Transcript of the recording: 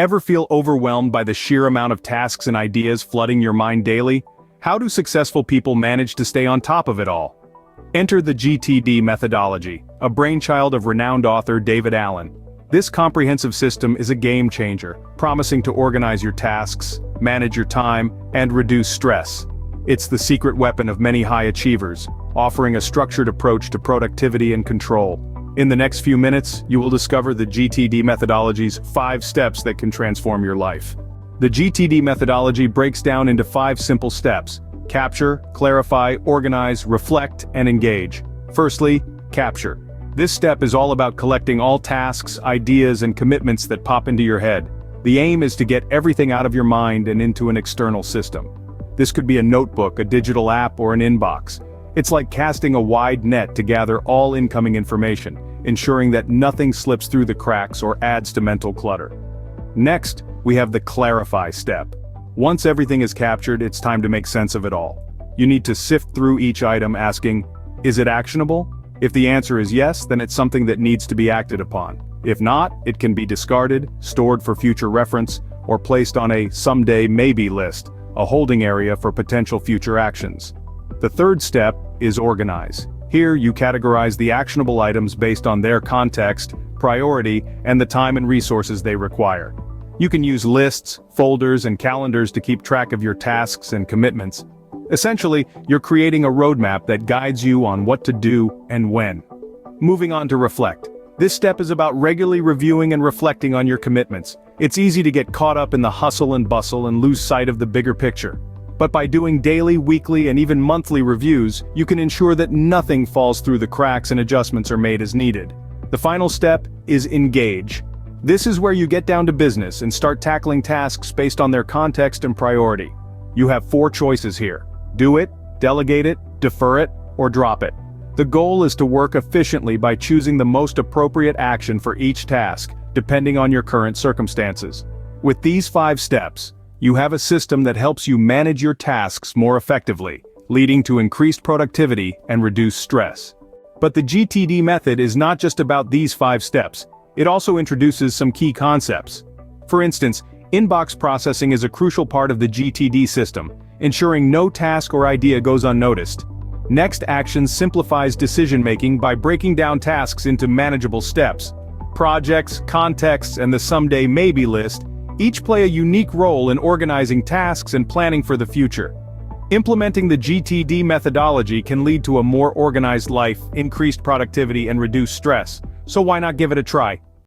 Ever feel overwhelmed by the sheer amount of tasks and ideas flooding your mind daily? How do successful people manage to stay on top of it all? Enter the GTD methodology, a brainchild of renowned author David Allen. This comprehensive system is a game changer, promising to organize your tasks, manage your time, and reduce stress. It's the secret weapon of many high achievers, offering a structured approach to productivity and control. In the next few minutes, you will discover the GTD methodology's 5 steps that can transform your life. The GTD methodology breaks down into 5 simple steps: capture, clarify, organize, reflect, and engage. Firstly, capture. This step is all about collecting all tasks, ideas, and commitments that pop into your head. The aim is to get everything out of your mind and into an external system. This could be a notebook, a digital app, or an inbox. It's like casting a wide net to gather all incoming information, ensuring that nothing slips through the cracks or adds to mental clutter. Next, we have the clarify step. Once everything is captured, it's time to make sense of it all. You need to sift through each item asking, is it actionable? If the answer is yes, then it's something that needs to be acted upon. If not, it can be discarded, stored for future reference, or placed on a someday maybe list, a holding area for potential future actions. The third step is organize. Here you categorize the actionable items based on their context, priority, and the time and resources they require. You can use lists, folders, and calendars to keep track of your tasks and commitments. Essentially, you're creating a roadmap that guides you on what to do and when. Moving on to reflect. This step is about regularly reviewing and reflecting on your commitments. It's easy to get caught up in the hustle and bustle and lose sight of the bigger picture. But by doing daily, weekly, and even monthly reviews, you can ensure that nothing falls through the cracks and adjustments are made as needed. The final step is engage. This is where you get down to business and start tackling tasks based on their context and priority. You have 4 choices here: do it, delegate it, defer it, or drop it. The goal is to work efficiently by choosing the most appropriate action for each task, depending on your current circumstances. With these 5 steps, you have a system that helps you manage your tasks more effectively, leading to increased productivity and reduced stress. But the GTD method is not just about these 5 steps, it also introduces some key concepts. For instance, inbox processing is a crucial part of the GTD system, ensuring no task or idea goes unnoticed. Next Action simplifies decision-making by breaking down tasks into manageable steps. Projects, contexts, and the someday maybe list each play a unique role in organizing tasks and planning for the future. Implementing the GTD methodology can lead to a more organized life, increased productivity, and reduced stress, so why not give it a try?